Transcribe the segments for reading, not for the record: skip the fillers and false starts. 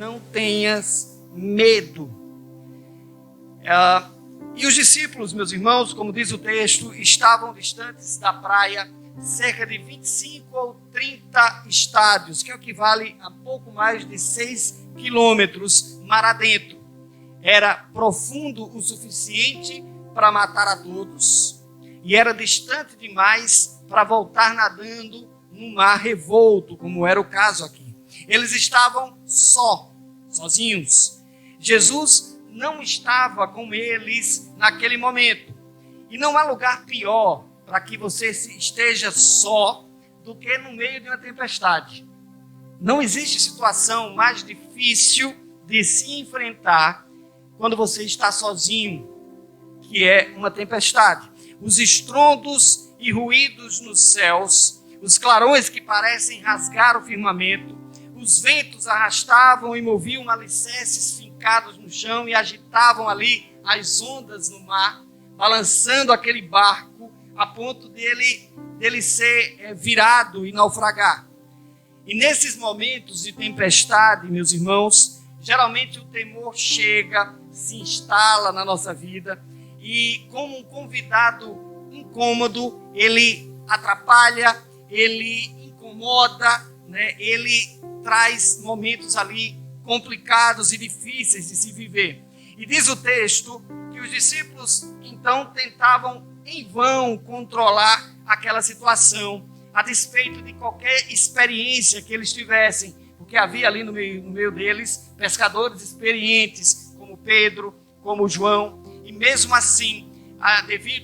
não tenhas medo. E os discípulos, meus irmãos, como diz o texto, estavam distantes da praia cerca de 25 ou 30 estádios, que equivale a pouco mais de 6 quilômetros mar adentro. Era profundo o suficiente para matar a todos e era distante demais para voltar nadando no mar revolto, como era o caso aqui. Eles estavam sozinhos. Jesus não estava com eles naquele momento. E não há lugar pior para que você esteja só do que no meio de uma tempestade. Não existe situação mais difícil de se enfrentar quando você está sozinho, que é uma tempestade. Os estrondos e ruídos nos céus, os clarões que parecem rasgar o firmamento, os ventos arrastavam e moviam alicerces fincados no chão e agitavam ali as ondas no mar, balançando aquele barco a ponto dele ser virado e naufragar. E nesses momentos de tempestade, meus irmãos, geralmente o temor chega, se instala na nossa vida e, como um convidado incômodo, ele atrapalha, ele incomoda, né? Ele traz momentos ali complicados e difíceis de se viver. E diz o texto que os discípulos então tentavam em vão controlar aquela situação, a despeito de qualquer experiência que eles tivessem, porque havia ali no meio deles pescadores experientes, como Pedro, como João, e mesmo assim,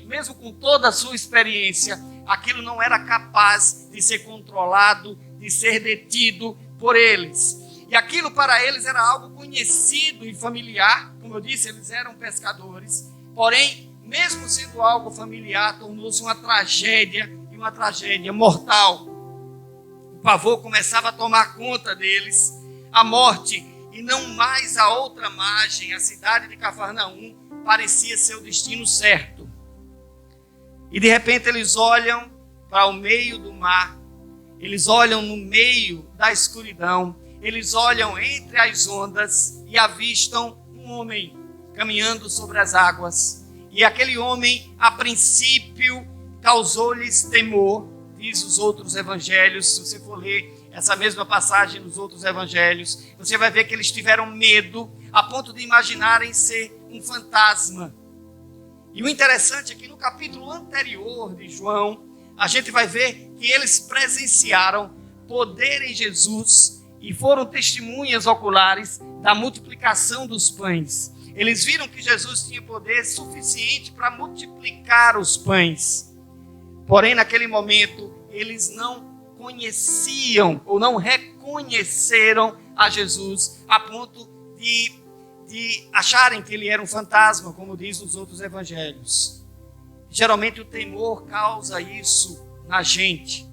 mesmo com toda a sua experiência, aquilo não era capaz de ser controlado, de ser detido por eles. E aquilo para eles era algo conhecido e familiar, como eu disse, eles eram pescadores, porém, mesmo sendo algo familiar, tornou-se uma tragédia, e uma tragédia mortal. O pavor começava a tomar conta deles, a morte, e não mais a outra margem, a cidade de Cafarnaum, parecia ser o destino certo. E de repente eles olham para o meio do mar, eles olham no meio da escuridão, eles olham entre as ondas e avistam um homem caminhando sobre as águas. E aquele homem, a princípio, causou-lhes temor, diz os outros evangelhos. Se você for ler essa mesma passagem nos outros evangelhos, você vai ver que eles tiveram medo a ponto de imaginarem ser um fantasma. E o interessante é que no capítulo anterior de João, a gente vai ver que eles presenciaram poder em Jesus e foram testemunhas oculares da multiplicação dos pães. Eles viram que Jesus tinha poder suficiente para multiplicar os pães. Porém, naquele momento, eles não conheciam ou não reconheceram a Jesus a ponto de acharem que ele era um fantasma, como diz nos outros evangelhos. Geralmente o temor causa isso na gente.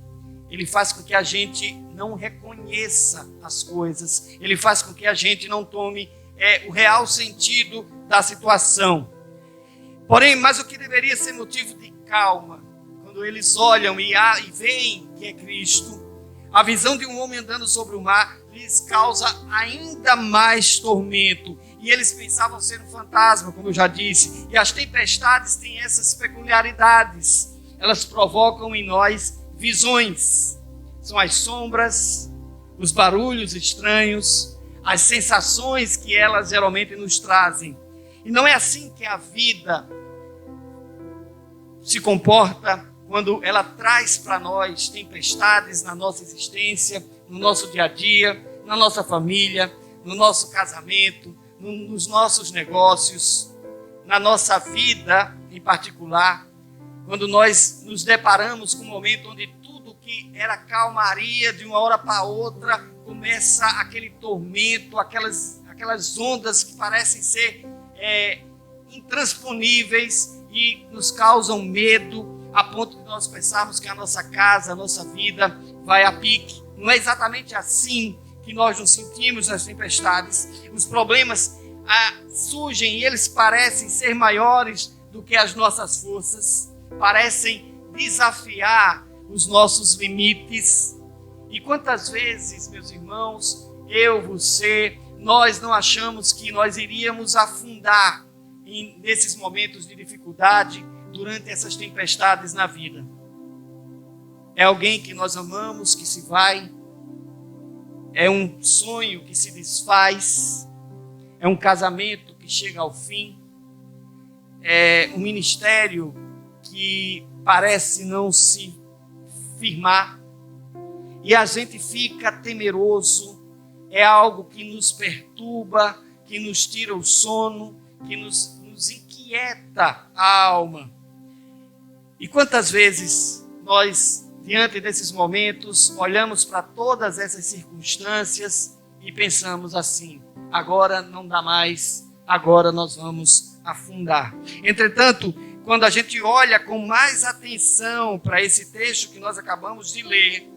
Ele faz com que a gente não reconheça as coisas. Ele faz com que a gente não tome o real sentido da situação. Porém, mas o que deveria ser motivo de calma, quando eles olham e veem que é Cristo, a visão de um homem andando sobre o mar lhes causa ainda mais tormento. E eles pensavam ser um fantasma, como eu já disse. E as tempestades têm essas peculiaridades. Elas provocam em nós visões. São as sombras, os barulhos estranhos, as sensações que elas geralmente nos trazem. E não é assim que a vida se comporta quando ela traz para nós tempestades na nossa existência, no nosso dia a dia, na nossa família, no nosso casamento, nos nossos negócios, na nossa vida em particular, quando nós nos deparamos com um momento onde tudo que era calmaria de uma hora para outra começa aquele tormento, aquelas ondas que parecem ser intransponíveis e nos causam medo, a ponto de nós pensarmos que a nossa casa, a nossa vida vai a pique. Não é exatamente assim que nós nos sentimos nas tempestades. Os problemas surgem e eles parecem ser maiores do que as nossas forças, parecem desafiar os nossos limites. E quantas vezes, meus irmãos, eu, você, nós não achamos que nós iríamos afundar nesses momentos de dificuldade, durante essas tempestades na vida. É alguém que nós amamos que se vai, é um sonho que se desfaz, é um casamento que chega ao fim, é um ministério que parece não se firmar, e a gente fica temeroso, é algo que nos perturba, que nos tira o sono, que nos inquieta a alma. E quantas vezes nós, diante desses momentos, olhamos para todas essas circunstâncias e pensamos assim: agora não dá mais, agora nós vamos afundar. Entretanto, quando a gente olha com mais atenção para esse texto que nós acabamos de ler,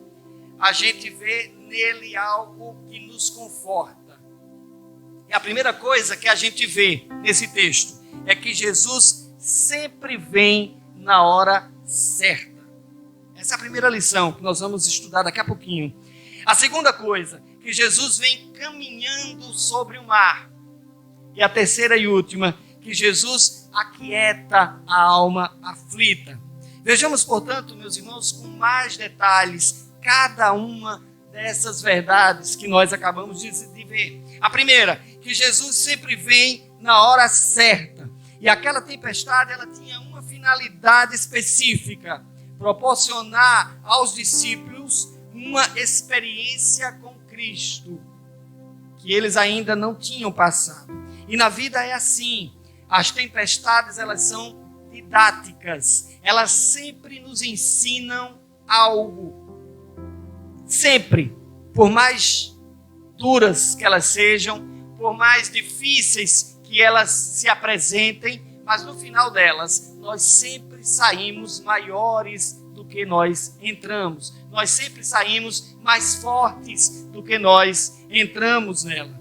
a gente vê nele algo que nos conforta. E a primeira coisa que a gente vê nesse texto é que Jesus sempre vem na hora certa. Essa é a primeira lição que nós vamos estudar daqui a pouquinho. A segunda coisa, que Jesus vem caminhando sobre o mar. E a terceira e última, que Jesus aquieta a alma aflita. Vejamos, portanto, meus irmãos, com mais detalhes, cada uma dessas verdades que nós acabamos de ver. A primeira, que Jesus sempre vem na hora certa. E aquela tempestade, ela tinha uma finalidade específica: proporcionar aos discípulos uma experiência com Cristo, que eles ainda não tinham passado. E na vida é assim, as tempestades, elas são didáticas, elas sempre nos ensinam algo, sempre, por mais duras que elas sejam, por mais difíceis que elas se apresentem, mas no final delas, nós sempre saímos maiores do que nós entramos. Nós sempre saímos mais fortes do que nós entramos nela.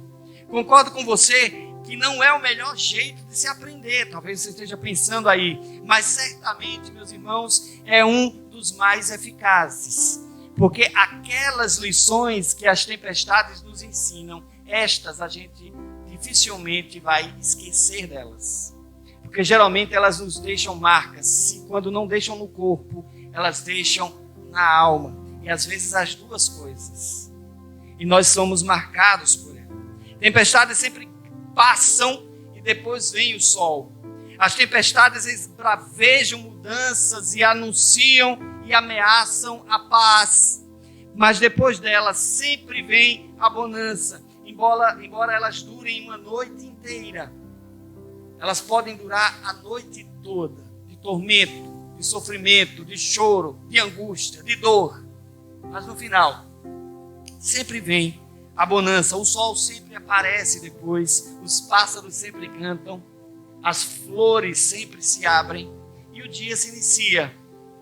Concordo com você que não é o melhor jeito de se aprender. Talvez você esteja pensando aí, mas certamente, meus irmãos, é um dos mais eficazes. Porque aquelas lições que as tempestades nos ensinam, estas a gente dificilmente vai esquecer delas. Porque geralmente elas nos deixam marcas. E quando não deixam no corpo, elas deixam na alma. E às vezes as duas coisas. E nós somos marcados por ela. Tempestades sempre passam e depois vem o sol. As tempestades esbravejam mudanças e anunciam e ameaçam a paz. Mas depois delas sempre vem a bonança. Embora elas durem uma noite inteira, elas podem durar a noite toda, de tormento, de sofrimento, de choro, de angústia, de dor. Mas no final, sempre vem a bonança. O sol sempre aparece depois, os pássaros sempre cantam, as flores sempre se abrem e o dia se inicia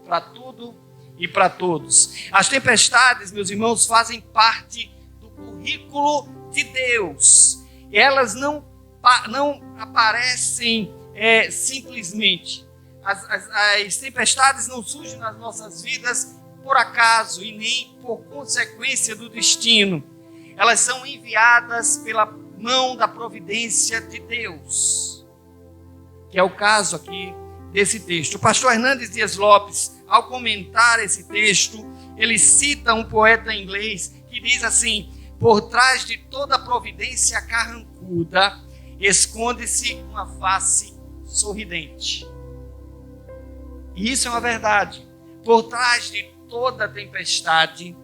para tudo e para todos. As tempestades, meus irmãos, fazem parte do currículo de Deus. Elas não aparecem simplesmente. As tempestades não surgem nas nossas vidas por acaso e nem por consequência do destino. Elas são enviadas pela mão da providência de Deus, que é o caso aqui desse texto. O pastor Hernandes Dias Lopes, ao comentar esse texto, ele cita um poeta inglês que diz assim: por trás de toda providência carrancuda, esconde-se uma face sorridente. E isso é uma verdade. Por trás de toda tempestade,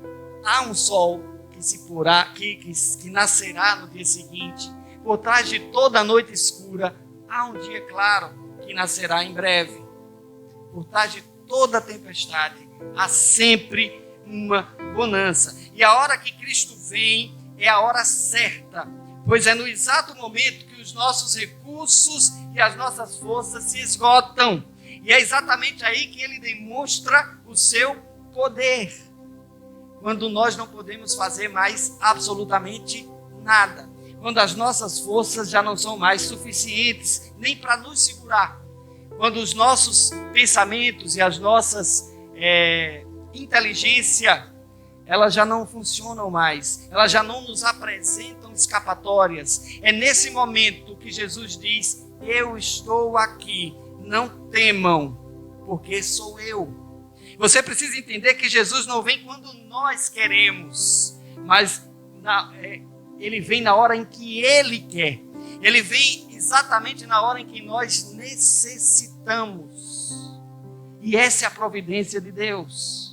há um sol que se porá, que nascerá no dia seguinte. Por trás de toda noite escura, há um dia claro que nascerá em breve. Por trás de toda tempestade, há sempre uma bonança. E a hora que Cristo vem é a hora certa, pois é no exato momento que os nossos recursos e as nossas forças se esgotam. E é exatamente aí que ele demonstra o seu poder, quando nós não podemos fazer mais absolutamente nada, quando as nossas forças já não são mais suficientes nem para nos segurar, quando os nossos pensamentos e as nossas inteligência, elas já não funcionam mais, elas já não nos apresentam escapatórias. É nesse momento que Jesus diz: eu estou aqui, não temam, porque sou eu. Você precisa entender que Jesus não vem quando nós queremos, mas Ele vem na hora em que Ele quer. Ele vem exatamente na hora em que nós necessitamos. E essa é a providência de Deus.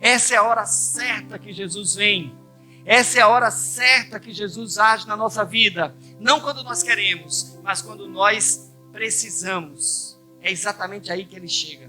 Essa é a hora certa que Jesus vem. Essa é a hora certa que Jesus age na nossa vida. Não quando nós queremos, mas quando nós precisamos. É exatamente aí que Ele chega.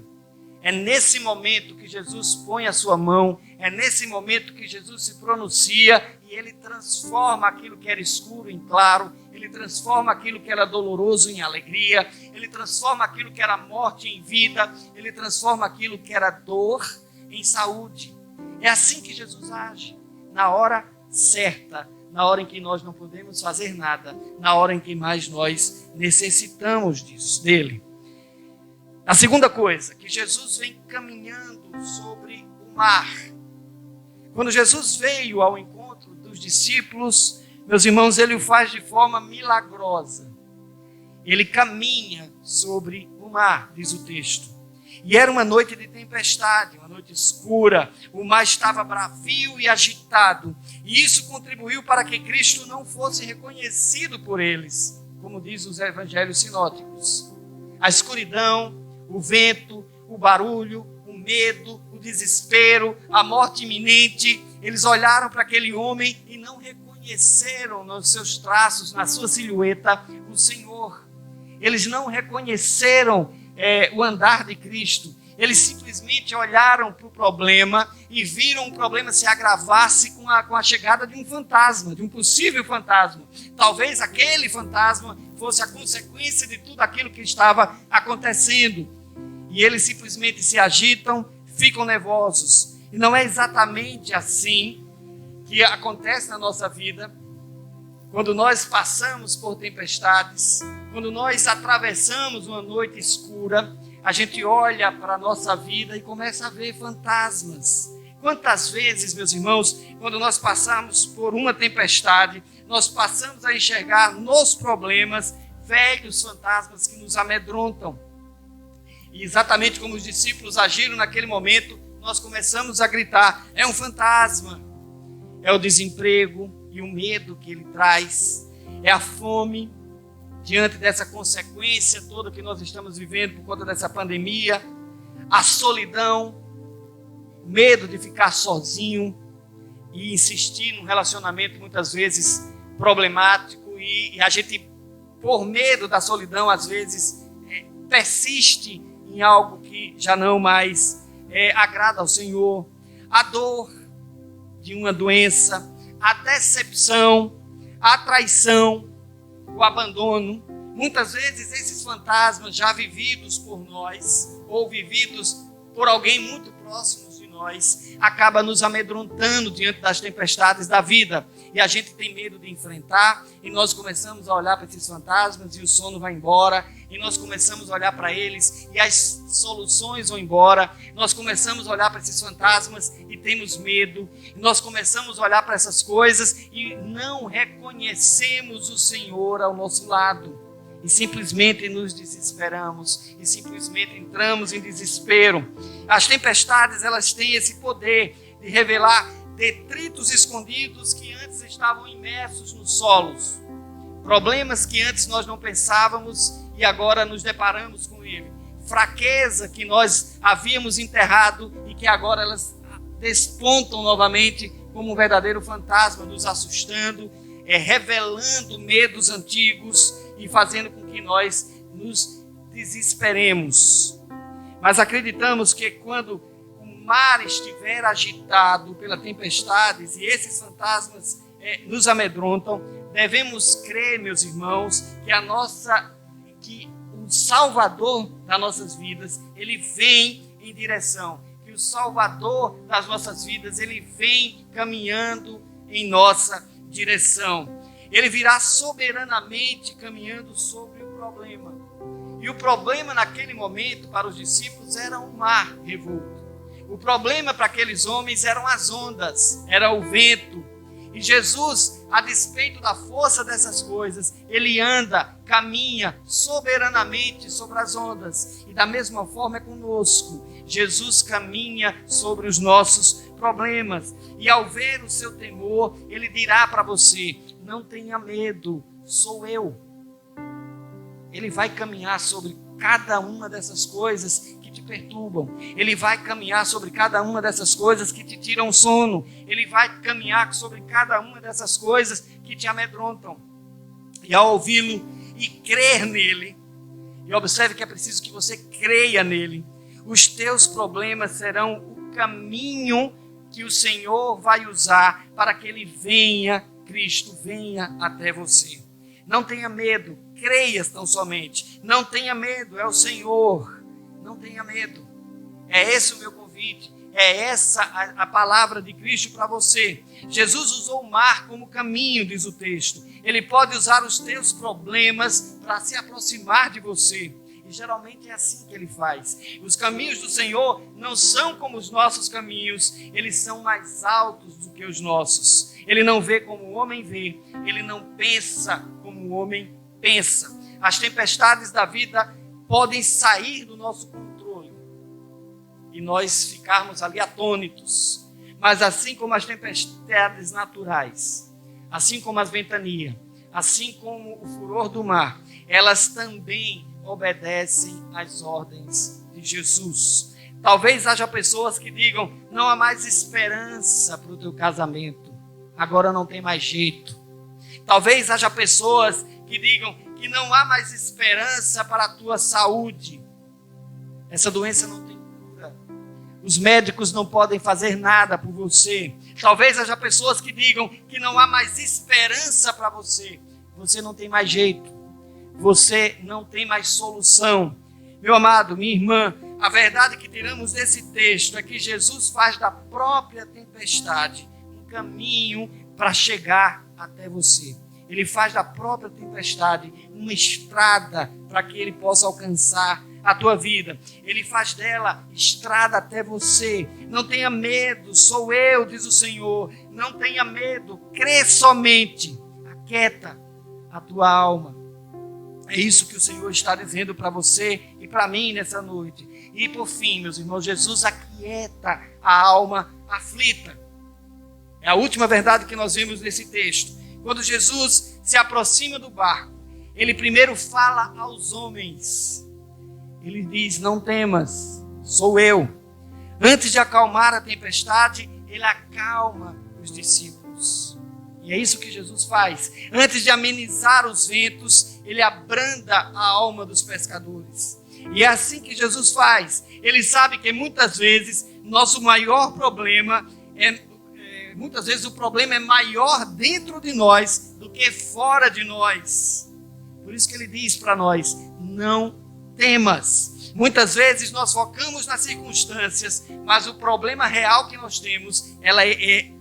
É nesse momento que Jesus põe a sua mão, é nesse momento que Jesus se pronuncia e Ele transforma aquilo que era escuro em claro, Ele transforma aquilo que era doloroso em alegria, Ele transforma aquilo que era morte em vida, Ele transforma aquilo que era dor em saúde. É assim que Jesus age, na hora certa, na hora em que nós não podemos fazer nada, na hora em que mais nós necessitamos dele. A segunda coisa, que Jesus vem caminhando sobre o mar. Quando Jesus veio ao encontro dos discípulos, meus irmãos, Ele o faz de forma milagrosa. Ele caminha sobre o mar, diz o texto. E era uma noite de tempestade, uma noite escura. O mar estava bravio e agitado. E isso contribuiu para que Cristo não fosse reconhecido por eles, como diz os evangelhos sinóticos. A escuridão, o vento, o barulho, o medo, o desespero, a morte iminente. Eles olharam para aquele homem e não reconheceram nos seus traços, na sua silhueta, o Senhor. Eles não reconheceram o andar de Cristo. Eles simplesmente olharam para o problema e viram o problema se agravar-se com a chegada de um fantasma, de um possível fantasma. Talvez aquele fantasma fosse a consequência de tudo aquilo que estava acontecendo. E eles simplesmente se agitam, ficam nervosos. E não é exatamente assim que acontece na nossa vida. Quando nós passamos por tempestades, quando nós atravessamos uma noite escura, a gente olha para a nossa vida e começa a ver fantasmas. Quantas vezes, meus irmãos, quando nós passamos por uma tempestade, nós passamos a enxergar nos problemas velhos fantasmas que nos amedrontam. E exatamente como os discípulos agiram naquele momento, nós começamos a gritar: é um fantasma. É o desemprego e o medo que ele traz, é a fome, diante dessa consequência toda que nós estamos vivendo por conta dessa pandemia, a solidão, o medo de ficar sozinho e insistir num relacionamento muitas vezes problemático, e a gente, por medo da solidão, às vezes persiste em algo que já não mais agrada ao Senhor, a dor de uma doença, a decepção, a traição, o abandono. Muitas vezes esses fantasmas já vividos por nós, ou vividos por alguém muito próximo de nós, acaba nos amedrontando diante das tempestades da vida. E a gente tem medo de enfrentar, e nós começamos a olhar para esses fantasmas e o sono vai embora, e nós começamos a olhar para eles e as soluções vão embora. Nós começamos a olhar para esses fantasmas e temos medo. Nós começamos a olhar para essas coisas e não reconhecemos o Senhor ao nosso lado. E simplesmente nos desesperamos, e simplesmente entramos em desespero. As tempestades, elas têm esse poder de revelar detritos escondidos que antes estavam imersos nos solos. Problemas que antes nós não pensávamos e agora nos deparamos com ele. Fraqueza que nós havíamos enterrado e que agora elas despontam novamente como um verdadeiro fantasma, nos assustando, revelando medos antigos e fazendo com que nós nos desesperemos. Mas acreditamos que quando o mar estiver agitado pelas tempestades e esses fantasmas nos amedrontam, devemos crer, meus irmãos, que o Salvador das nossas vidas, ele vem em direção, que o Salvador das nossas vidas, ele vem caminhando em nossa direção. Ele virá soberanamente caminhando sobre o problema. E o problema naquele momento para os discípulos era um mar revolto. O problema para aqueles homens eram as ondas, era o vento. E Jesus, a despeito da força dessas coisas, ele anda, caminha soberanamente sobre as ondas. E da mesma forma é conosco. Jesus caminha sobre os nossos problemas. E ao ver o seu temor, ele dirá para você: não tenha medo, sou eu. Ele vai caminhar sobre cada uma dessas coisas que te perturbam. Ele vai caminhar sobre cada uma dessas coisas que te tiram sono. Ele vai caminhar sobre cada uma dessas coisas que te amedrontam. E ao ouvi-lo e crer nele, e observe que é preciso que você creia nele, os teus problemas serão o caminho que o Senhor vai usar para que ele venha, Cristo venha até você. Não tenha medo, creia tão somente. Não tenha medo, é o Senhor. Não tenha medo. É esse o meu convite. É essa a palavra de Cristo para você. Jesus usou o mar como caminho, diz o texto. Ele pode usar os teus problemas para se aproximar de você. E geralmente é assim que ele faz. Os caminhos do Senhor não são como os nossos caminhos. Eles são mais altos do que os nossos. Ele não vê como o homem vê. Ele não pensa como o homem pensa. As tempestades da vida podem sair do nosso controle e nós ficarmos ali atônitos. Mas assim como as tempestades naturais, assim como as ventanias, assim como o furor do mar, elas também obedecem às ordens de Jesus. Talvez haja pessoas que digam: não há mais esperança para o teu casamento, agora não tem mais jeito. Talvez haja pessoas que digam que não há mais esperança para a tua saúde, essa doença não tem cura, os médicos não podem fazer nada por você. Talvez haja pessoas que digam que não há mais esperança para você, você não tem mais jeito, você não tem mais solução. Meu amado, minha irmã, a verdade que tiramos desse texto é que Jesus faz da própria tempestade um caminho para chegar até você. Ele faz da própria tempestade uma estrada para que ele possa alcançar a tua vida. Ele faz dela estrada até você. Não tenha medo, sou eu, diz o Senhor. Não tenha medo, crê somente. Aquieta a tua alma. É isso que o Senhor está dizendo para você e para mim nessa noite. E por fim, meus irmãos, Jesus aquieta a alma aflita. É a última verdade que nós vimos nesse texto. Quando Jesus se aproxima do barco, ele primeiro fala aos homens. Ele diz: não temas, sou eu. Antes de acalmar a tempestade, ele acalma os discípulos. E é isso que Jesus faz. Antes de amenizar os ventos, ele abranda a alma dos pescadores. E é assim que Jesus faz. Ele sabe que muitas vezes nosso maior problema muitas vezes o problema é maior dentro de nós do que fora de nós. Por isso que ele diz para nós: não temas. Muitas vezes nós focamos nas circunstâncias, mas o problema real que nós temos,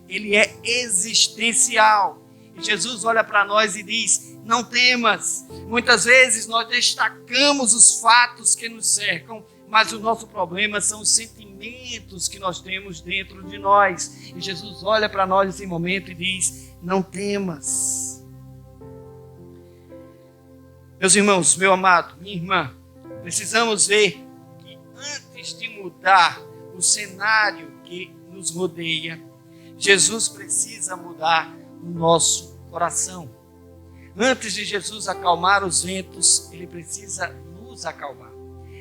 ele é existencial. E Jesus olha para nós e diz: não temas. Muitas vezes nós destacamos os fatos que nos cercam, mas o nosso problema são os sentimentos que nós temos dentro de nós. E Jesus olha para nós nesse momento e diz: não temas. Meus irmãos, meu amado, minha irmã, precisamos ver que antes de mudar o cenário que nos rodeia, Jesus precisa mudar o nosso coração. Antes de Jesus acalmar os ventos, ele precisa nos acalmar.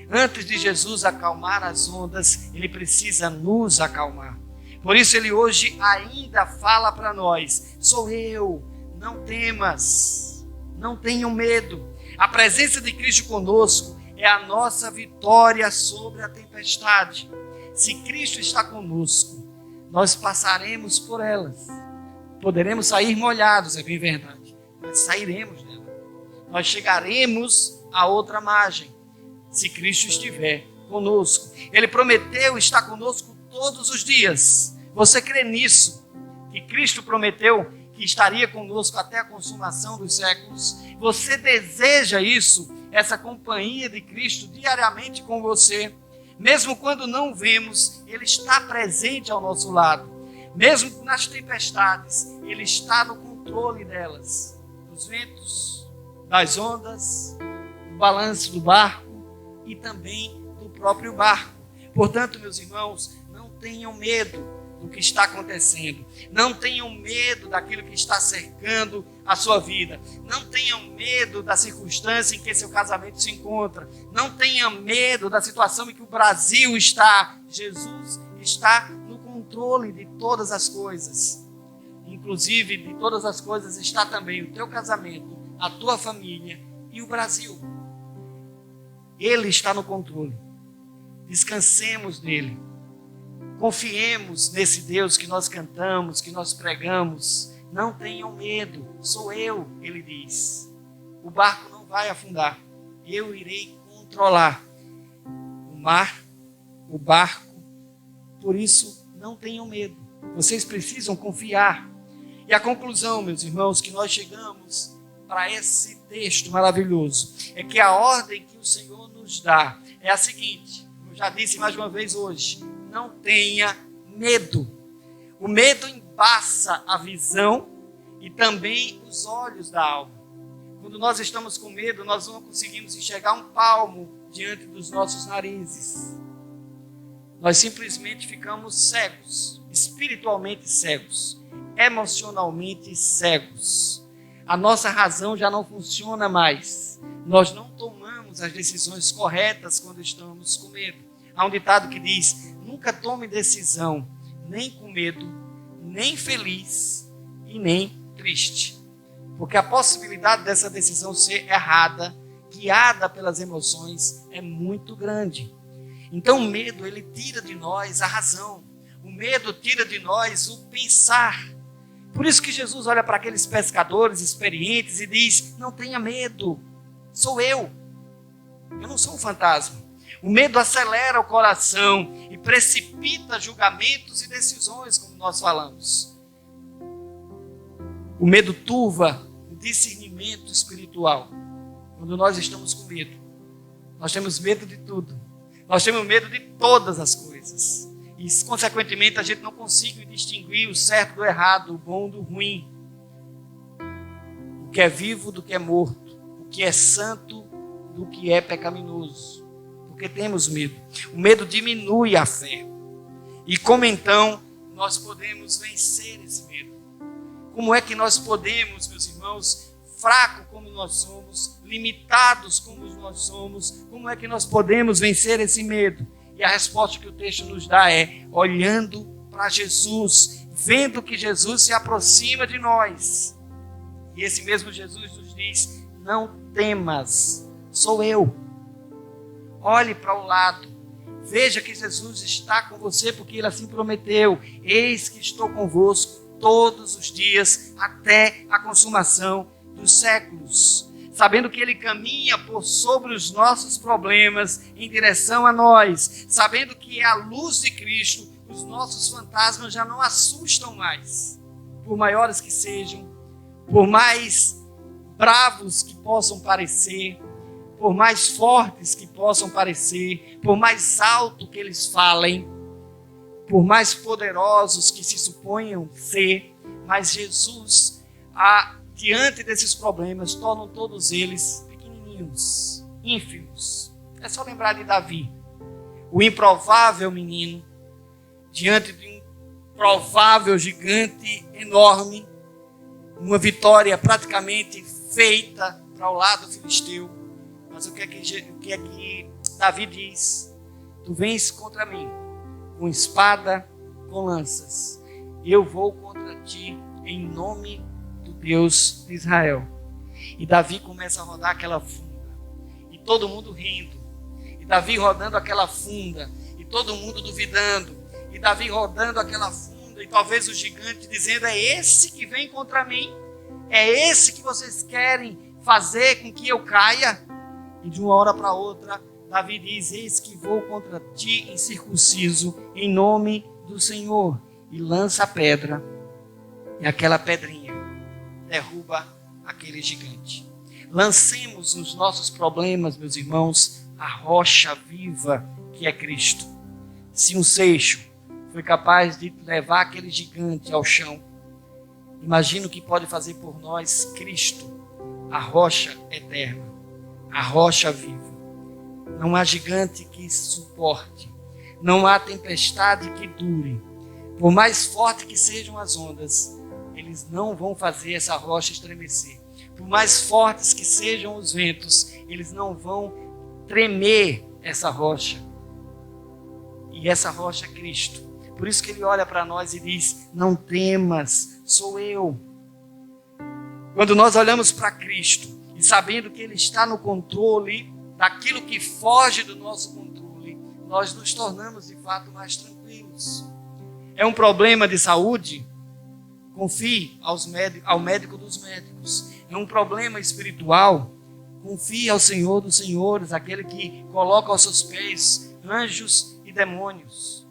Antes de Jesus acalmar as ondas, ele precisa nos acalmar. Por isso ele hoje ainda fala para nós: sou eu, não temas, não tenham medo. A presença de Cristo conosco é a nossa vitória sobre a tempestade. Se Cristo está conosco, nós passaremos por elas. Poderemos sair molhados, é bem verdade, mas sairemos dela. Nós chegaremos à outra margem, se Cristo estiver conosco. Ele prometeu estar conosco todos os dias. Você crê nisso? Que Cristo prometeu que estaria conosco até a consumação dos séculos? Você deseja isso? Essa companhia de Cristo diariamente com você? Mesmo quando não vemos, Ele está presente ao nosso lado. Mesmo nas tempestades, Ele está no controle delas, dos ventos, das ondas, do balanço do barco e também do próprio barco. Portanto, meus irmãos, não tenham medo do que está acontecendo. Não tenham medo daquilo que está cercando a sua vida. Não tenham medo da circunstância em que seu casamento se encontra. Não tenham medo da situação em que o Brasil está. Jesus está no controle de todas as coisas. Inclusive, de todas as coisas está também o teu casamento, a tua família e o Brasil. Ele está no controle. Descansemos nele. Confiemos nesse Deus que nós cantamos, que nós pregamos. Não tenham medo, sou eu, ele diz. O barco não vai afundar. Eu irei controlar o mar, o barco. Por isso, não tenham medo. Vocês precisam confiar. E a conclusão, meus irmãos, que nós chegamos para esse texto maravilhoso, é que a ordem que o Senhor nos dá é a seguinte. Eu já disse mais uma vez hoje. Não tenha medo. O medo embaça a visão e também os olhos da alma. Quando nós estamos com medo, nós não conseguimos enxergar um palmo diante dos nossos narizes. Nós simplesmente ficamos cegos, espiritualmente cegos, emocionalmente cegos. A nossa razão já não funciona mais. Nós não tomamos as decisões corretas quando estamos com medo. Há um ditado que diz: nunca tome decisão, nem com medo, nem feliz e nem triste. Porque a possibilidade dessa decisão ser errada, guiada pelas emoções, é muito grande. Então o medo, ele tira de nós a razão. O medo tira de nós o pensar. Por isso que Jesus olha para aqueles pescadores experientes e diz: não tenha medo, sou eu. Eu não sou um fantasma. O medo acelera o coração e precipita julgamentos e decisões, como nós falamos. O medo turva o discernimento espiritual. Quando nós estamos com medo, nós temos medo de tudo. Nós temos medo de todas as coisas. E, consequentemente, a gente não consegue distinguir o certo do errado, o bom do ruim. O que é vivo do que é morto. O que é santo do que é pecaminoso. Porque temos medo. O medo diminui a fé. E como então nós podemos vencer esse medo? Como é que nós podemos, meus irmãos, fracos como nós somos, limitados como nós somos, como é que nós podemos vencer esse medo? E a resposta que o texto nos dá é olhando para Jesus, vendo que Jesus se aproxima de nós. E esse mesmo Jesus nos diz: não temas, sou eu. Olhe para o lado, veja que Jesus está com você, porque Ele assim prometeu: eis que estou convosco todos os dias, até a consumação dos séculos. Sabendo que Ele caminha por sobre os nossos problemas, em direção a nós, sabendo que é a luz de Cristo, os nossos fantasmas já não assustam mais, por maiores que sejam, por mais bravos que possam parecer, por mais fortes que possam parecer, por mais alto que eles falem, por mais poderosos que se suponham ser, mas Jesus, diante desses problemas, tornam todos eles pequenininhos, ínfimos. É só lembrar de Davi, o improvável menino, diante de um provável gigante enorme, uma vitória praticamente feita para o lado filisteu. Mas o que é que Davi diz? Tu vens contra mim com espada, com lanças. Eu vou contra ti em nome do Deus de Israel. E Davi começa a rodar aquela funda. E todo mundo rindo. E Davi rodando aquela funda. E todo mundo duvidando. E Davi rodando aquela funda. E talvez o gigante dizendo: é esse que vem contra mim? É esse que vocês querem fazer com que eu caia? E de uma hora para outra, Davi diz: eis que vou contra ti incircunciso, em nome do Senhor. E lança a pedra, e aquela pedrinha derruba aquele gigante. Lancemos nos nossos problemas, meus irmãos, a rocha viva, que que é Cristo. Se um seixo foi capaz de levar aquele gigante ao chão, imagina o que pode fazer por nós Cristo, a rocha eterna, a rocha viva. Não há gigante que suporte, não há tempestade que dure. Por mais forte que sejam as ondas, eles não vão fazer essa rocha estremecer. Por mais fortes que sejam os ventos, eles não vão tremer essa rocha. E essa rocha é Cristo. Por isso que ele olha para nós e diz: não temas, sou eu. Quando nós olhamos para Cristo e sabendo que ele está no controle daquilo que foge do nosso controle, nós nos tornamos de fato mais tranquilos. É um problema de saúde? Confie ao médico dos médicos. É um problema espiritual? Confie ao Senhor dos senhores, aquele que coloca aos seus pés anjos e demônios.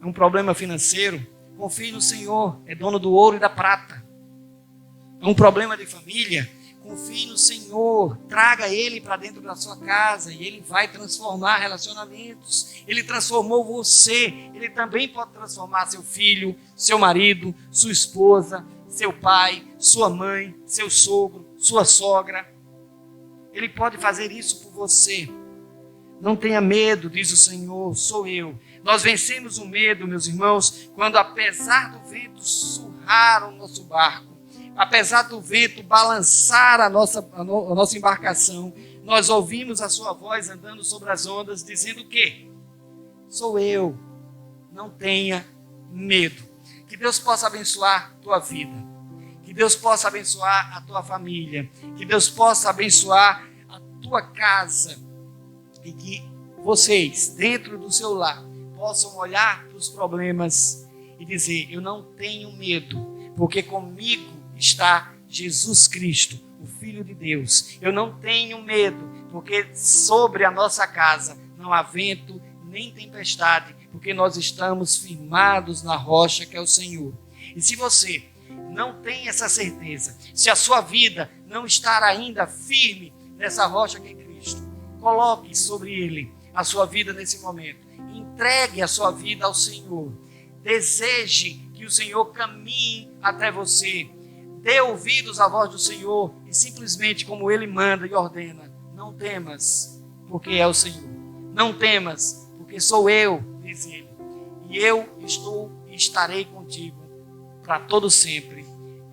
É um problema financeiro? Confie no Senhor, é dono do ouro e da prata. É um problema de família? Confie no Senhor, traga Ele para dentro da sua casa e Ele vai transformar relacionamentos. Ele transformou você, Ele também pode transformar seu filho, seu marido, sua esposa, seu pai, sua mãe, seu sogro, sua sogra. Ele pode fazer isso por você. Não tenha medo, diz o Senhor, sou eu. Nós vencemos o medo, meus irmãos, quando apesar do vento surrar o nosso barco, apesar do vento balançar a nossa embarcação, nós ouvimos a sua voz andando sobre as ondas, dizendo o quê? Sou eu, não tenha medo. Que Deus possa abençoar a tua vida, que Deus possa abençoar a tua família, que Deus possa abençoar a tua casa, e que vocês, dentro do seu lar, possam olhar para os problemas e dizer: eu não tenho medo, porque comigo está Jesus Cristo, o Filho de Deus. Eu não tenho medo, porque sobre a nossa casa não há vento nem tempestade, porque nós estamos firmados na rocha que é o Senhor. E se você não tem essa certeza, se a sua vida não está ainda firme nessa rocha que é Cristo, coloque sobre Ele a sua vida nesse momento. Entregue a sua vida ao Senhor. Deseje que o Senhor caminhe até você. Dê ouvidos à voz do Senhor e simplesmente, como Ele manda e ordena, não temas, porque é o Senhor. Não temas, porque sou eu, diz Ele. E eu estou e estarei contigo para todo sempre,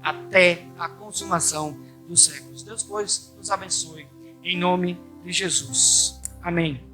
até a consumação dos séculos. Deus, pois, nos abençoe, em nome de Jesus. Amém.